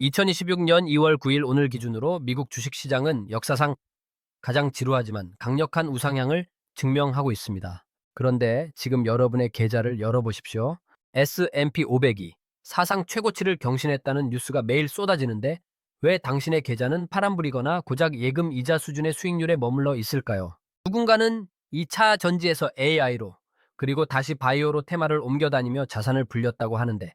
2026년 2월 9일 오늘 기준으로 미국 주식시장은 역사상 가장 지루하지만 강력한 우상향을 증명하고 있습니다. 그런데 지금 여러분의 계좌를 열어보십시오. S&P 500이 사상 최고치를 경신했다는 뉴스가 매일 쏟아지는데 왜 당신의 계좌는 파란불이거나 고작 예금 이자 수준의 수익률에 머물러 있을까요? 누군가는 2차 전지에서 AI로 그리고 다시 바이오로 테마를 옮겨다니며 자산을 불렸다고 하는데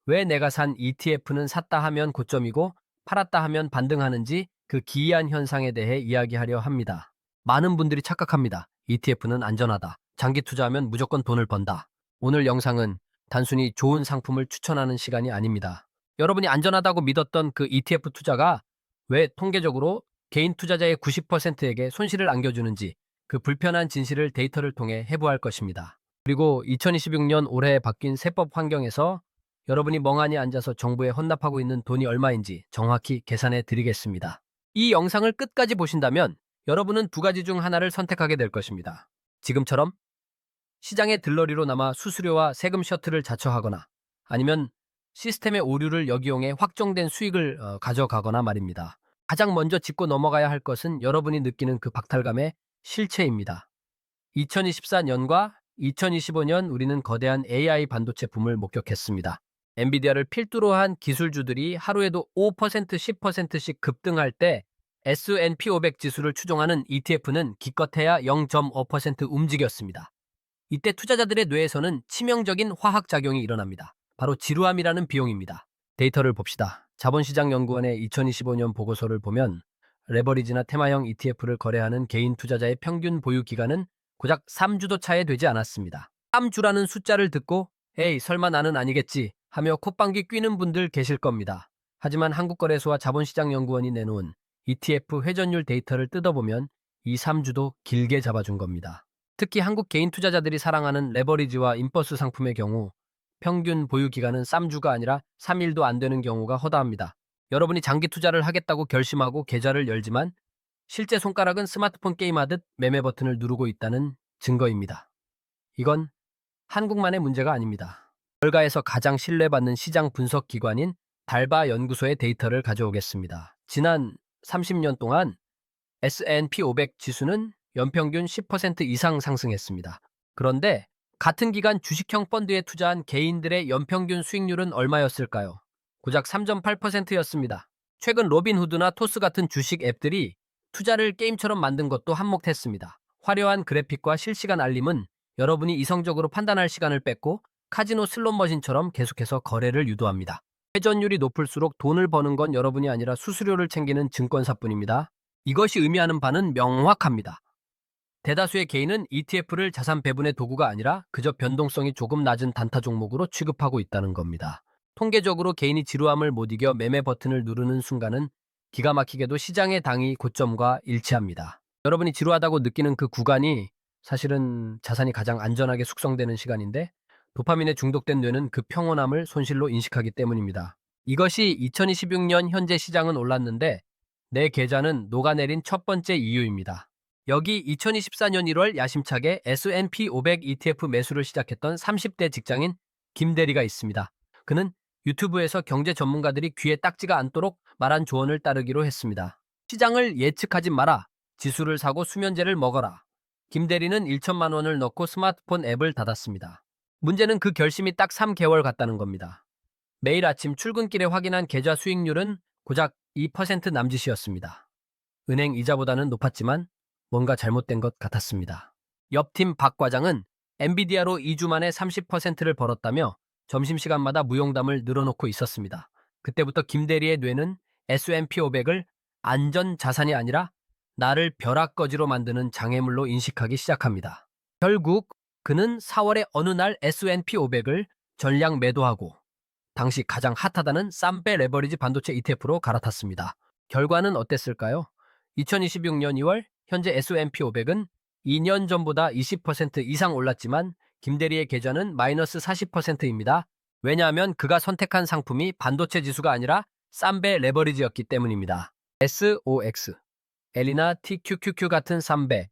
왜 내가 산 ETF는 샀다 하면 고점이고 팔았다 하면 반등하는지 그 기이한 현상에 대해 이야기하려 합니다. 많은 분들이 착각합니다. ETF는 안전하다. 장기 투자하면 무조건 돈을 번다. 오늘 영상은 단순히 좋은 상품을 추천하는 시간이 아닙니다. 여러분이 안전하다고 믿었던 그 ETF 투자가 왜 통계적으로 개인 투자자의 90%에게 손실을 안겨주는지 그 불편한 진실을 데이터를 통해 해부할 것입니다. 그리고 2026년 올해 바뀐 세법 환경에서 여러분이 멍하니 앉아서 정부에 헌납하고 있는 돈이 얼마인지 정확히 계산해 드리겠습니다. 이 영상을 끝까지 보신다면 여러분은 두 가지 중 하나를 선택하게 될 것입니다. 지금처럼 시장의 들러리로 남아 수수료와 세금 셔틀을 자처하거나 아니면 시스템의 오류를 역이용해 확정된 수익을 가져가거나 말입니다. 가장 먼저 짚고 넘어가야 할 것은 여러분이 느끼는 그 박탈감의 실체입니다. 2024년과 2025년 우리는 거대한 AI 반도체 붐을 목격했습니다. 엔비디아를 필두로 한 기술주들이 하루에도 5%, 10%씩 급등할 때 S&P 500 지수를 추종하는 ETF는 기껏해야 0.5% 움직였습니다. 이때 투자자들의 뇌에서는 치명적인 화학작용이 일어납니다. 바로 지루함이라는 비용입니다. 데이터를 봅시다. 자본시장연구원의 2025년 보고서를 보면 레버리지나 테마형 ETF를 거래하는 개인 투자자의 평균 보유 기간은 고작 3주도 차에 되지 않았습니다. 3주라는 숫자를 듣고 에이 설마 나는 아니겠지 하며 콧방귀 뀌는 분들 계실 겁니다. 하지만 한국거래소와 자본시장연구원이 내놓은 ETF 회전율 데이터를 뜯어보면 이 3주도 길게 잡아준 겁니다. 특히 한국 개인 투자자들이 사랑하는 레버리지와 인버스 상품의 경우 평균 보유 기간은 3주가 아니라 3일도 안 되는 경우가 허다합니다. 여러분이 장기 투자를 하겠다고 결심하고 계좌를 열지만 실제 손가락은 스마트폰 게임하듯 매매 버튼을 누르고 있다는 증거입니다. 이건 한국만의 문제가 아닙니다. 월가에서 가장 신뢰받는 시장 분석 기관인 달바 연구소의 데이터를 가져오겠습니다. 지난 30년 동안 S&P 500 지수는 연평균 10% 이상 상승했습니다. 그런데 같은 기간 주식형 펀드에 투자한 개인들의 연평균 수익률은 얼마였을까요? 고작 3.8%였습니다. 최근 로빈후드나 토스 같은 주식 앱들이 투자를 게임처럼 만든 것도 한몫했습니다. 화려한 그래픽과 실시간 알림은 여러분이 이성적으로 판단할 시간을 뺏고 카지노 슬롯 머신처럼 계속해서 거래를 유도합니다. 회전율이 높을수록 돈을 버는 건 여러분이 아니라 수수료를 챙기는 증권사뿐입니다. 이것이 의미하는 바는 명확합니다. 대다수의 개인은 ETF를 자산 배분의 도구가 아니라 그저 변동성이 조금 낮은 단타 종목으로 취급하고 있다는 겁니다. 통계적으로 개인이 지루함을 못 이겨 매매 버튼을 누르는 순간은 기가 막히게도 시장의 당이 고점과 일치합니다. 여러분이 지루하다고 느끼는 그 구간이 사실은 자산이 가장 안전하게 숙성되는 시간인데 도파민에 중독된 뇌는 그 평온함을 손실로 인식하기 때문입니다. 이것이 2026년 현재 시장은 올랐는데 내 계좌는 녹아내린 첫 번째 이유입니다. 여기 2024년 1월 야심차게 S&P 500 ETF 매수를 시작했던 30대 직장인 김대리가 있습니다. 그는 유튜브에서 경제 전문가들이 귀에 딱지가 않도록 말한 조언을 따르기로 했습니다. 시장을 예측하지 마라. 지수를 사고 수면제를 먹어라. 김대리는 1천만 원을 넣고 스마트폰 앱을 닫았습니다. 문제는 그 결심이 딱 3개월 갔다는 겁니다. 매일 아침 출근길에 확인한 계좌 수익률은 고작 2% 남짓이었습니다. 은행 이자보다는 높았지만 뭔가 잘못된 것 같았습니다. 옆팀 박 과장은 엔비디아로 2주 만에 30%를 벌었다며 점심시간마다 무용담을 늘어놓고 있었습니다. 그때부터 김대리의 뇌는 S&P 500을 안전 자산이 아니라 나를 벼락거지로 만드는 장애물로 인식하기 시작합니다. 결국 그는 4월의 어느 날 S&P 500을 전량 매도하고 당시 가장 핫하다는 쌈배 레버리지 반도체 ETF로 갈아탔습니다. 결과는 어땠을까요? 2026년 2월 현재 S&P 500은 2년 전보다 20% 이상 올랐지만 김대리의 계좌는 마이너스 40%입니다. 왜냐하면 그가 선택한 상품이 반도체 지수가 아니라 쌈배 레버리지였기 때문입니다. SOX, 엘이나 TQQQ 같은 쌈배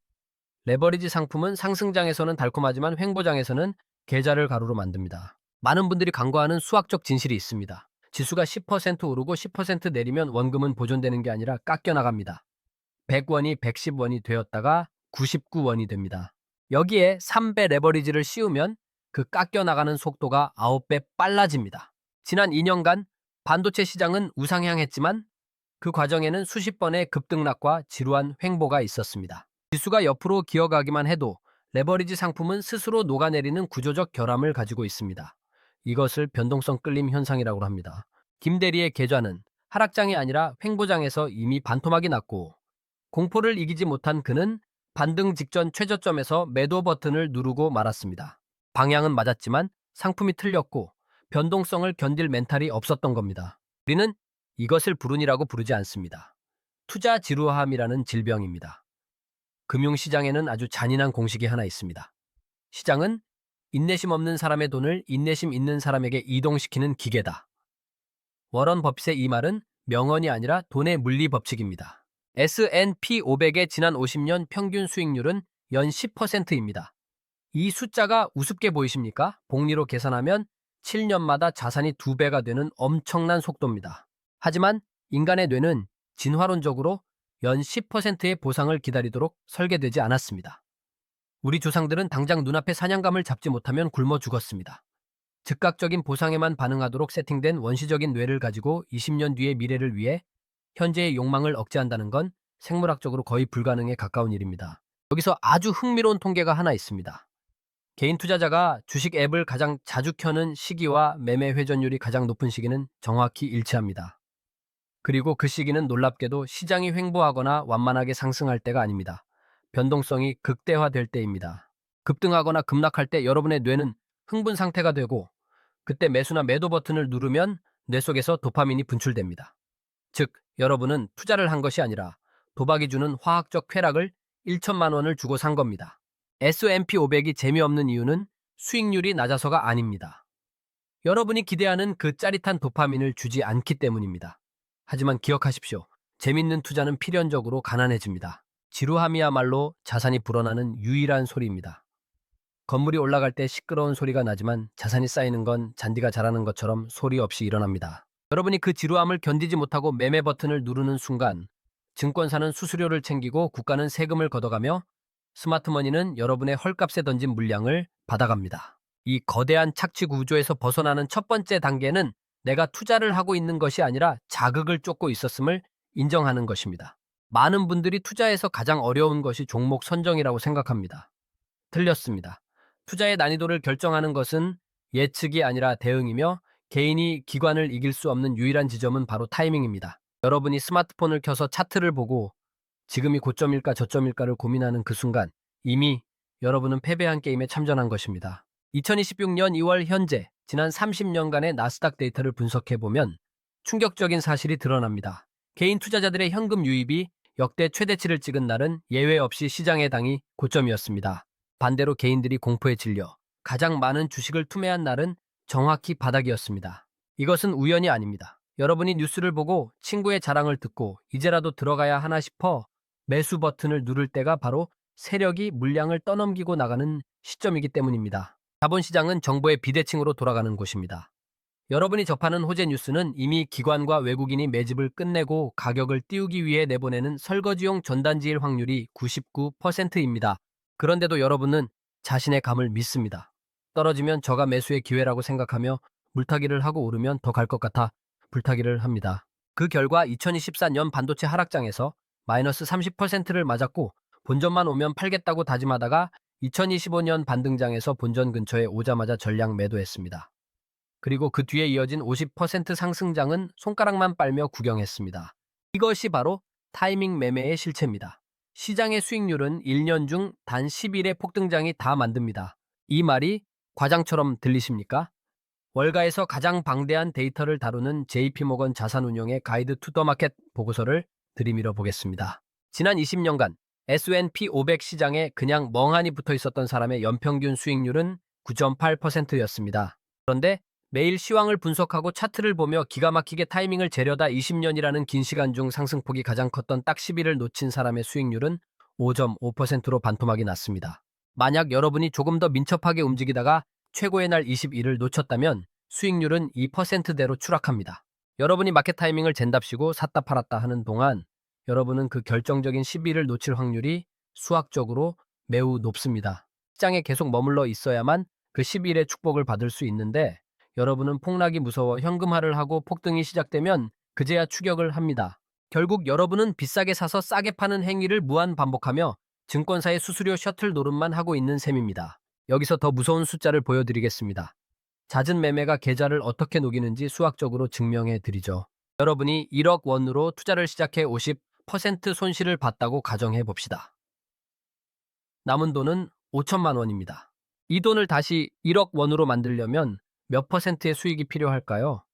레버리지 상품은 상승장에서는 달콤하지만 횡보장에서는 계좌를 가루로 만듭니다. 많은 분들이 간과하는 수학적 진실이 있습니다. 지수가 10% 오르고 10% 내리면 원금은 보존되는 게 아니라 깎여 나갑니다. 100원이 110원이 되었다가 99원이 됩니다. 여기에 3배 레버리지를 씌우면 그 깎여 나가는 속도가 9배 빨라집니다. 지난 2년간 반도체 시장은 우상향했지만 그 과정에는 수십 번의 급등락과 지루한 횡보가 있었습니다. 지수가 옆으로 기어가기만 해도 레버리지 상품은 스스로 녹아내리는 구조적 결함을 가지고 있습니다. 이것을 변동성 끌림 현상이라고 합니다. 김 대리의 계좌는 하락장이 아니라 횡보장에서 이미 반토막이 났고 공포를 이기지 못한 그는 반등 직전 최저점에서 매도 버튼을 누르고 말았습니다. 방향은 맞았지만 상품이 틀렸고 변동성을 견딜 멘탈이 없었던 겁니다. 우리는 이것을 불운이라고 부르지 않습니다. 투자 지루함이라는 질병입니다. 금융시장에는 아주 잔인한 공식이 하나 있습니다. 시장은 인내심 없는 사람의 돈을 인내심 있는 사람에게 이동시키는 기계다. 워런 버핏의 이 말은 명언이 아니라 돈의 물리 법칙입니다. S&P 500의 지난 50년 평균 수익률은 연 10%입니다. 이 숫자가 우습게 보이십니까? 복리로 계산하면 7년마다 자산이 2배가 되는 엄청난 속도입니다. 하지만 인간의 뇌는 진화론적으로 연 10%의 보상을 기다리도록 설계되지 않았습니다. 우리 조상들은 당장 눈앞의 사냥감을 잡지 못하면 굶어 죽었습니다. 즉각적인 보상에만 반응하도록 세팅된 원시적인 뇌를 가지고 20년 뒤의 미래를 위해 현재의 욕망을 억제한다는 건 생물학적으로 거의 불가능에 가까운 일입니다. 여기서 아주 흥미로운 통계가 하나 있습니다. 개인 투자자가 주식 앱을 가장 자주 켜는 시기와 매매 회전율이 가장 높은 시기는 정확히 일치합니다. 그리고 그 시기는 놀랍게도 시장이 횡보하거나 완만하게 상승할 때가 아닙니다. 변동성이 극대화될 때입니다. 급등하거나 급락할 때 여러분의 뇌는 흥분 상태가 되고 그때 매수나 매도 버튼을 누르면 뇌 속에서 도파민이 분출됩니다. 즉, 여러분은 투자를 한 것이 아니라 도박이 주는 화학적 쾌락을 1천만 원을 주고 산 겁니다. S&P 500이 재미없는 이유는 수익률이 낮아서가 아닙니다. 여러분이 기대하는 그 짜릿한 도파민을 주지 않기 때문입니다. 하지만 기억하십시오. 재밌는 투자는 필연적으로 가난해집니다. 지루함이야말로 자산이 불어나는 유일한 소리입니다. 건물이 올라갈 때 시끄러운 소리가 나지만 자산이 쌓이는 건 잔디가 자라는 것처럼 소리 없이 일어납니다. 여러분이 그 지루함을 견디지 못하고 매매 버튼을 누르는 순간 증권사는 수수료를 챙기고 국가는 세금을 걷어가며 스마트머니는 여러분의 헐값에 던진 물량을 받아갑니다. 이 거대한 착취 구조에서 벗어나는 첫 번째 단계는 내가 투자를 하고 있는 것이 아니라 자극을 쫓고 있었음을 인정하는 것입니다. 많은 분들이 투자에서 가장 어려운 것이 종목 선정이라고 생각합니다. 틀렸습니다. 투자의 난이도를 결정하는 것은 예측이 아니라 대응이며 개인이 기관을 이길 수 없는 유일한 지점은 바로 타이밍입니다. 여러분이 스마트폰을 켜서 차트를 보고 지금이 고점일까 저점일까를 고민하는 그 순간 이미 여러분은 패배한 게임에 참전한 것입니다. 2026년 2월 현재 지난 30년간의 나스닥 데이터를 분석해보면 충격적인 사실이 드러납니다. 개인 투자자들의 현금 유입이 역대 최대치를 찍은 날은 예외 없이 시장의 당이 고점이었습니다. 반대로 개인들이 공포에 질려 가장 많은 주식을 투매한 날은 정확히 바닥이었습니다. 이것은 우연이 아닙니다. 여러분이 뉴스를 보고 친구의 자랑을 듣고 이제라도 들어가야 하나 싶어 매수 버튼을 누를 때가 바로 세력이 물량을 떠넘기고 나가는 시점이기 때문입니다. 자본시장은 정보의 비대칭으로 돌아가는 곳입니다. 여러분이 접하는 호재 뉴스는 이미 기관과 외국인이 매집을 끝내고 가격을 띄우기 위해 내보내는 설거지용 전단지일 확률이 99%입니다. 그런데도 여러분은 자신의 감을 믿습니다. 떨어지면 저가 매수의 기회라고 생각하며 물타기를 하고 오르면 더 갈 것 같아 불타기를 합니다. 그 결과 2024년 반도체 하락장에서 마이너스 30%를 맞았고 본전만 오면 팔겠다고 다짐하다가 2025년 반등장에서 본전 근처에 오자마자 전량 매도했습니다. 그리고 그 뒤에 이어진 50% 상승장은 손가락만 빨며 구경했습니다. 이것이 바로 타이밍 매매의 실체입니다. 시장의 수익률은 1년 중 단 10일의 폭등장이 다 만듭니다. 이 말이 과장처럼 들리십니까? 월가에서 가장 방대한 데이터를 다루는 JP모건 자산운용의 가이드 투 더 마켓 보고서를 들이밀어 보겠습니다. 지난 20년간 S&P 500 시장에 그냥 멍하니 붙어 있었던 사람의 연평균 수익률은 9.8%였습니다. 그런데 매일 시황을 분석하고 차트를 보며 기가 막히게 타이밍을 재려다 20년이라는 긴 시간 중 상승폭이 가장 컸던 딱 10일을 놓친 사람의 수익률은 5.5%로 반토막이 났습니다. 만약 여러분이 조금 더 민첩하게 움직이다가 최고의 날 21을 놓쳤다면 수익률은 2%대로 추락합니다. 여러분이 마켓 타이밍을 잰답시고 샀다 팔았다 하는 동안 여러분은 그 결정적인 시비를 놓칠 확률이 수학적으로 매우 높습니다. 시장에 계속 머물러 있어야만 그 10일의 축복을 받을 수 있는데 여러분은 폭락이 무서워 현금화를 하고 폭등이 시작되면 그제야 추격을 합니다. 결국 여러분은 비싸게 사서 싸게 파는 행위를 무한 반복하며 증권사의 수수료 셔틀 노름만 하고 있는 셈입니다. 여기서 더 무서운 숫자를 보여드리겠습니다. 잦은 매매가 계좌를 어떻게 녹이는지 수학적으로 증명해 드리죠. 여러분이 1억 원으로 투자를 시작해 50% 손실을 봤다고 가정해 봅시다. 남은 돈은 5천만 원입니다. 이 돈을 다시 1억 원으로 만들려면 몇 퍼센트의 수익이 필요할까요?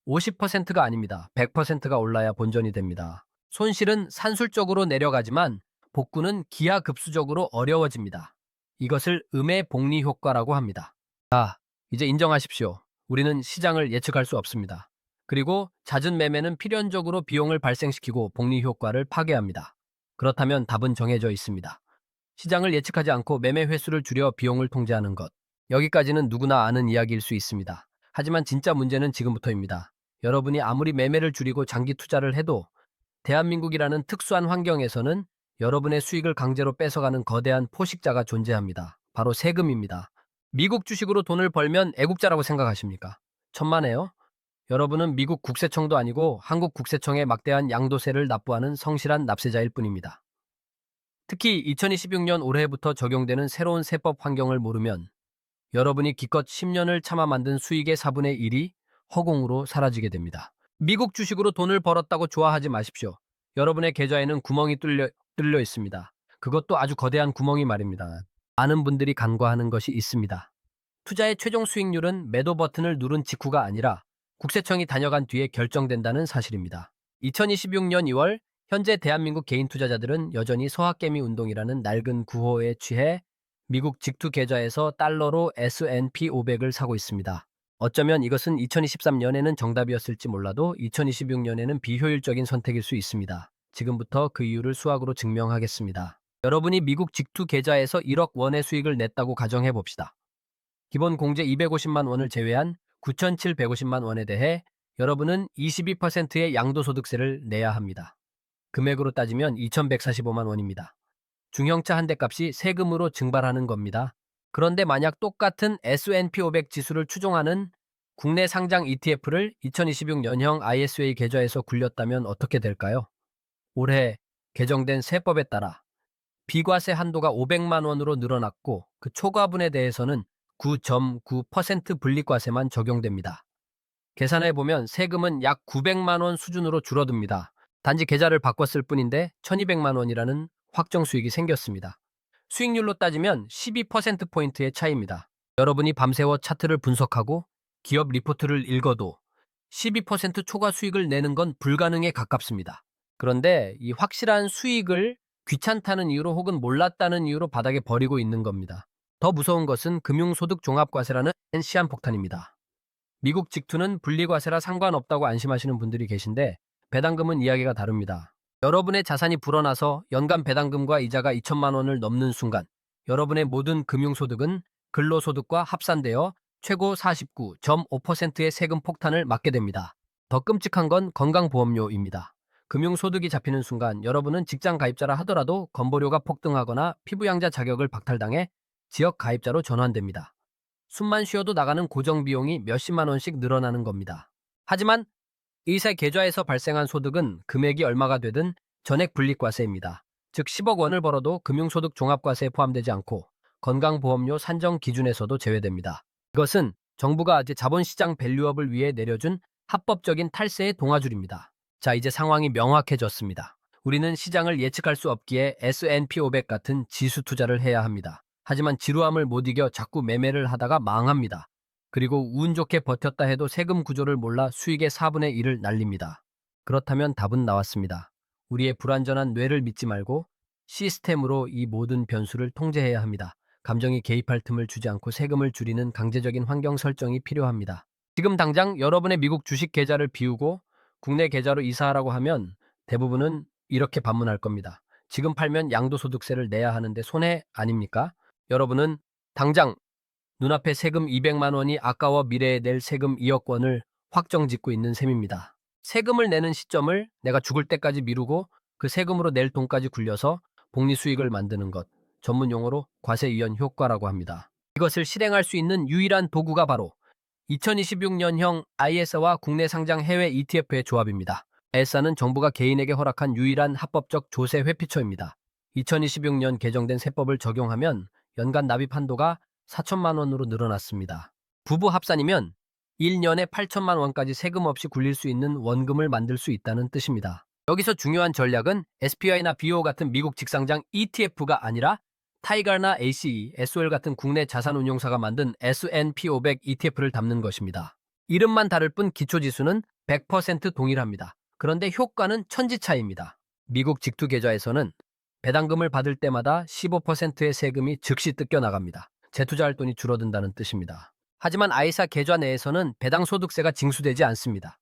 50%가 아닙니다. 100%가 올라야 본전이 됩니다. 손실은 산술적으로 내려가지만 복구는 기하급수적으로 어려워집니다. 이것을 음의 복리 효과라고 합니다. 자, 이제 인정하십시오. 우리는 시장을 예측할 수 없습니다. 그리고 잦은 매매는 필연적으로 비용을 발생시키고 복리 효과를 파괴합니다. 그렇다면 답은 정해져 있습니다. 시장을 예측하지 않고 매매 횟수를 줄여 비용을 통제하는 것. 여기까지는 누구나 아는 이야기일 수 있습니다. 하지만 진짜 문제는 지금부터입니다. 여러분이 아무리 매매를 줄이고 장기 투자를 해도 대한민국이라는 특수한 환경에서는 여러분의 수익을 강제로 뺏어가는 거대한 포식자가 존재합니다. 바로 세금입니다. 미국 주식으로 돈을 벌면 애국자라고 생각하십니까? 천만에요. 여러분은 미국 국세청도 아니고 한국 국세청에 막대한 양도세를 납부하는 성실한 납세자일 뿐입니다. 특히 2026년 올해부터 적용되는 새로운 세법 환경을 모르면 여러분이 기껏 10년을 참아 만든 수익의 4분의 1이 허공으로 사라지게 됩니다. 미국 주식으로 돈을 벌었다고 좋아하지 마십시오. 여러분의 계좌에는 구멍이 뚫려 있습니다. 그것도 아주 거대한 구멍이 말입니다. 많은 분들이 간과하는 것이 있습니다. 투자의 최종 수익률은 매도 버튼을 누른 직후가 아니라 국세청이 다녀간 뒤에 결정된다는 사실입니다. 2026년 2월 현재 대한민국 개인 투자자들은 여전히 서학개미 운동이라는 낡은 구호에 취해 미국 직투 계좌에서 달러로 S&P 500을 사고 있습니다. 어쩌면 이것은 2023년에는 정답이었을지 몰라도 2026년에는 비효율적인 선택일 수 있습니다. 지금부터 그 이유를 수학으로 증명하겠습니다. 여러분이 미국 직투 계좌에서 1억 원의 수익을 냈다고 가정해 봅시다. 기본 공제 250만 원을 제외한 9,750만 원에 대해 여러분은 22%의 양도소득세를 내야 합니다. 금액으로 따지면 2,145만 원입니다. 중형차 한 대 값이 세금으로 증발하는 겁니다. 그런데 만약 똑같은 S&P 500 지수를 추종하는 국내 상장 ETF를 2026년형 ISA 계좌에서 굴렸다면 어떻게 될까요? 올해 개정된 세법에 따라 비과세 한도가 500만 원으로 늘어났고 그 초과분에 대해서는 9.9% 분리과세만 적용됩니다. 계산해 보면 세금은 약 900만 원 수준으로 줄어듭니다. 단지 계좌를 바꿨을 뿐인데 1200만 원이라는 확정 수익이 생겼습니다. 수익률로 따지면 12%포인트의 차이입니다. 여러분이 밤새워 차트를 분석하고 기업 리포트를 읽어도 12% 초과 수익을 내는 건 불가능에 가깝습니다. 그런데 이 확실한 수익을 귀찮다는 이유로 혹은 몰랐다는 이유로 바닥에 버리고 있는 겁니다. 더 무서운 것은 금융소득 종합과세라는 시한폭탄입니다. 미국 직투는 분리과세라 상관없다고 안심하시는 분들이 계신데 배당금은 이야기가 다릅니다. 여러분의 자산이 불어나서 연간 배당금과 이자가 2천만 원을 넘는 순간 여러분의 모든 금융소득은 근로소득과 합산되어 최고 49.5%의 세금 폭탄을 맞게 됩니다. 더 끔찍한 건 건강보험료입니다. 금융소득이 잡히는 순간 여러분은 직장 가입자라 하더라도 건보료가 폭등하거나 피부양자 자격을 박탈당해 지역 가입자로 전환됩니다. 숨만 쉬어도 나가는 고정비용이 몇십만 원씩 늘어나는 겁니다. 하지만 이세 계좌에서 발생한 소득은 금액이 얼마가 되든 전액 분리과세입니다. 즉 10억 원을 벌어도 금융소득 종합과세에 포함되지 않고 건강보험료 산정 기준에서도 제외됩니다. 이것은 정부가 자본시장 밸류업을 위해 내려준 합법적인 탈세의 동아줄입니다. 자, 이제 상황이 명확해졌습니다. 우리는 시장을 예측할 수 없기에 S&P 500 같은 지수 투자를 해야 합니다. 하지만 지루함을 못 이겨 자꾸 매매를 하다가 망합니다. 그리고 운 좋게 버텼다 해도 세금 구조를 몰라 수익의 4분의 1을 날립니다. 그렇다면 답은 나왔습니다. 우리의 불완전한 뇌를 믿지 말고 시스템으로 이 모든 변수를 통제해야 합니다. 감정이 개입할 틈을 주지 않고 세금을 줄이는 강제적인 환경 설정이 필요합니다. 지금 당장 여러분의 미국 주식 계좌를 비우고 국내 계좌로 이사하라고 하면 대부분은 이렇게 반문할 겁니다. 지금 팔면 양도소득세를 내야 하는데 손해 아닙니까? 여러분은 당장 눈앞에 세금 200만 원이 아까워 미래에 낼 세금 2억 원을 확정짓고 있는 셈입니다. 세금을 내는 시점을 내가 죽을 때까지 미루고 그 세금으로 낼 돈까지 굴려서 복리 수익을 만드는 것, 전문 용어로 과세위원 효과라고 합니다. 이것을 실행할 수 있는 유일한 도구가 바로 2026년형 ISA와 국내 상장 해외 ETF의 조합입니다. ISA는 정부가 개인에게 허락한 유일한 합법적 조세 회피처입니다. 2026년 개정된 세법을 적용하면 연간 납입 한도가 4천만 원으로 늘어났습니다. 부부 합산이면 1년에 8천만 원까지 세금 없이 굴릴 수 있는 원금을 만들 수 있다는 뜻입니다. 여기서 중요한 전략은 SPY나 BO 같은 미국 직상장 ETF가 아니라 타이거나 ACE, SOL 같은 국내 자산운용사가 만든 S&P 500 ETF를 담는 것입니다. 이름만 다를 뿐 기초지수는 100% 동일합니다. 그런데 효과는 천지차이입니다. 미국 직투 계좌에서는 배당금을 받을 때마다 15%의 세금이 즉시 뜯겨나갑니다. 재투자할 돈이 줄어든다는 뜻입니다. 하지만 ISA 계좌 내에서는 배당소득세가 징수되지 않습니다.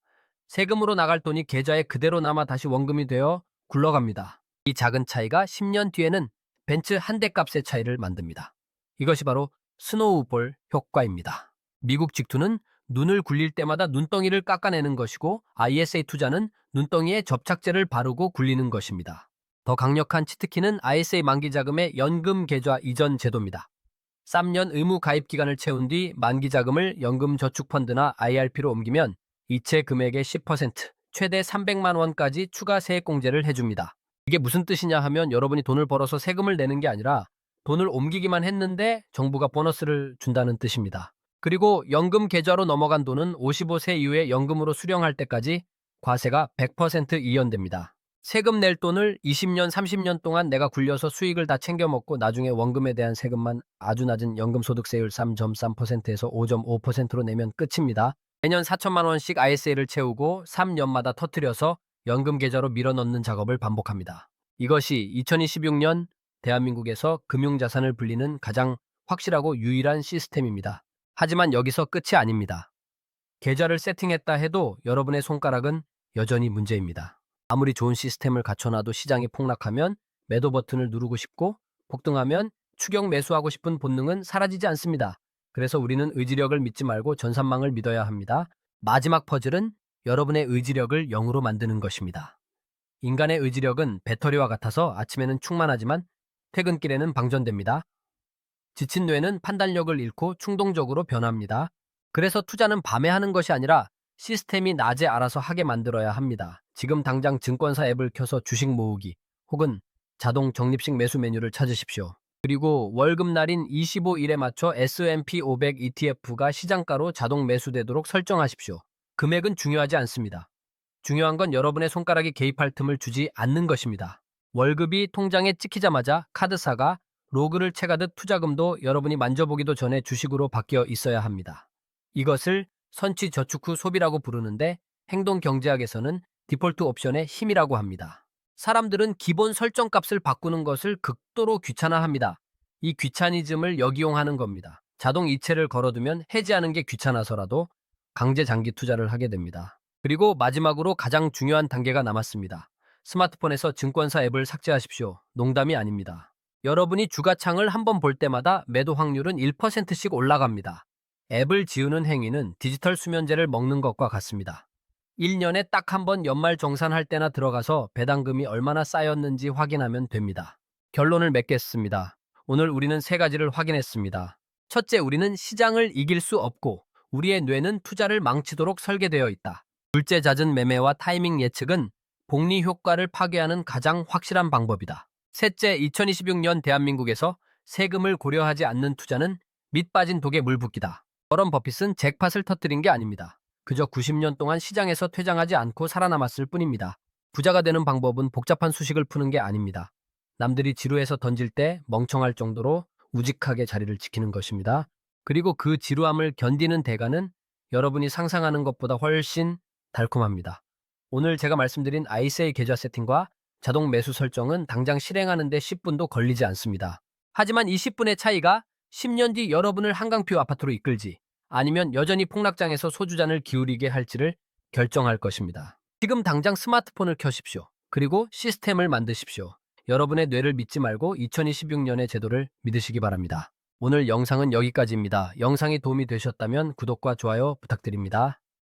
세금으로 나갈 돈이 계좌에 그대로 남아 다시 원금이 되어 굴러갑니다. 이 작은 차이가 10년 뒤에는 벤츠 한 대 값의 차이를 만듭니다. 이것이 바로 스노우볼 효과입니다. 미국 직투는 눈을 굴릴 때마다 눈덩이를 깎아내는 것이고 ISA 투자는 눈덩이에 접착제를 바르고 굴리는 것입니다. 더 강력한 치트키는 ISA 만기 자금의 연금 계좌 이전 제도입니다. 3년 의무 가입 기간을 채운 뒤 만기 자금을 연금저축펀드나 IRP로 옮기면 이체 금액의 10%, 최대 300만 원까지 추가 세액공제를 해줍니다. 이게 무슨 뜻이냐 하면 여러분이 돈을 벌어서 세금을 내는 게 아니라 돈을 옮기기만 했는데 정부가 보너스를 준다는 뜻입니다. 그리고 연금 계좌로 넘어간 돈은 55세 이후에 연금으로 수령할 때까지 과세가 100% 이연됩니다. 세금 낼 돈을 20년, 30년 동안 내가 굴려서 수익을 다 챙겨 먹고 나중에 원금에 대한 세금만 아주 낮은 연금소득세율 3.3%에서 5.5%로 내면 끝입니다. 매년 4천만 원씩 ISA를 채우고 3년마다 터뜨려서 연금 계좌로 밀어넣는 작업을 반복합니다. 이것이 2026년 대한민국에서 금융자산을 불리는 가장 확실하고 유일한 시스템입니다. 하지만 여기서 끝이 아닙니다. 계좌를 세팅했다 해도 여러분의 손가락은 여전히 문제입니다. 아무리 좋은 시스템을 갖춰놔도 시장이 폭락하면 매도 버튼을 누르고 싶고 폭등하면 추격 매수하고 싶은 본능은 사라지지 않습니다. 그래서 우리는 의지력을 믿지 말고 전산망을 믿어야 합니다. 마지막 퍼즐은 여러분의 의지력을 0으로 만드는 것입니다. 인간의 의지력은 배터리와 같아서 아침에는 충만하지만 퇴근길에는 방전됩니다. 지친 뇌는 판단력을 잃고 충동적으로 변합니다. 그래서 투자는 밤에 하는 것이 아니라 시스템이 낮에 알아서 하게 만들어야 합니다. 지금 당장 증권사 앱을 켜서 주식 모으기 혹은 자동 적립식 매수 메뉴를 찾으십시오. 그리고 월급날인 25일에 맞춰 S&P 500 ETF가 시장가로 자동 매수되도록 설정하십시오. 금액은 중요하지 않습니다. 중요한 건 여러분의 손가락이 개입할 틈을 주지 않는 것입니다. 월급이 통장에 찍히자마자 카드사가 로그를 채가듯 투자금도 여러분이 만져보기도 전에 주식으로 바뀌어 있어야 합니다. 이것을 선취 저축 후 소비라고 부르는데 행동경제학에서는 디폴트 옵션의 힘이라고 합니다. 사람들은 기본 설정값을 바꾸는 것을 극도로 귀찮아합니다. 이 귀차니즘을 역이용하는 겁니다. 자동 이체를 걸어두면 해지하는 게 귀찮아서라도 강제 장기 투자를 하게 됩니다. 그리고 마지막으로 가장 중요한 단계가 남았습니다. 스마트폰에서 증권사 앱을 삭제하십시오. 농담이 아닙니다. 여러분이 주가창을 한번 볼 때마다 매도 확률은 1%씩 올라갑니다. 앱을 지우는 행위는 디지털 수면제를 먹는 것과 같습니다. 1년에 딱 한 번 연말 정산할 때나 들어가서 배당금이 얼마나 쌓였는지 확인하면 됩니다. 결론을 맺겠습니다. 오늘 우리는 세 가지를 확인했습니다. 첫째, 우리는 시장을 이길 수 없고 우리의 뇌는 투자를 망치도록 설계되어 있다. 둘째, 잦은 매매와 타이밍 예측은 복리 효과를 파괴하는 가장 확실한 방법이다. 셋째, 2026년 대한민국에서 세금을 고려하지 않는 투자는 밑 빠진 독에 물 붓기다. 워런 버핏은 잭팟을 터뜨린 게 아닙니다. 그저 90년 동안 시장에서 퇴장하지 않고 살아남았을 뿐입니다. 부자가 되는 방법은 복잡한 수식을 푸는 게 아닙니다. 남들이 지루해서 던질 때 멍청할 정도로 우직하게 자리를 지키는 것입니다. 그리고 그 지루함을 견디는 대가는 여러분이 상상하는 것보다 훨씬 달콤합니다. 오늘 제가 말씀드린 ISA 계좌 세팅과 자동 매수 설정은 당장 실행하는 데 10분도 걸리지 않습니다. 하지만 이 10분의 차이가 10년 뒤 여러분을 한강뷰 아파트로 이끌지 아니면 여전히 폭락장에서 소주잔을 기울이게 할지를 결정할 것입니다. 지금 당장 스마트폰을 켜십시오. 그리고 시스템을 만드십시오. 여러분의 뇌를 믿지 말고 2026년의 제도를 믿으시기 바랍니다. 오늘 영상은 여기까지입니다. 영상이 도움이 되셨다면 구독과 좋아요 부탁드립니다.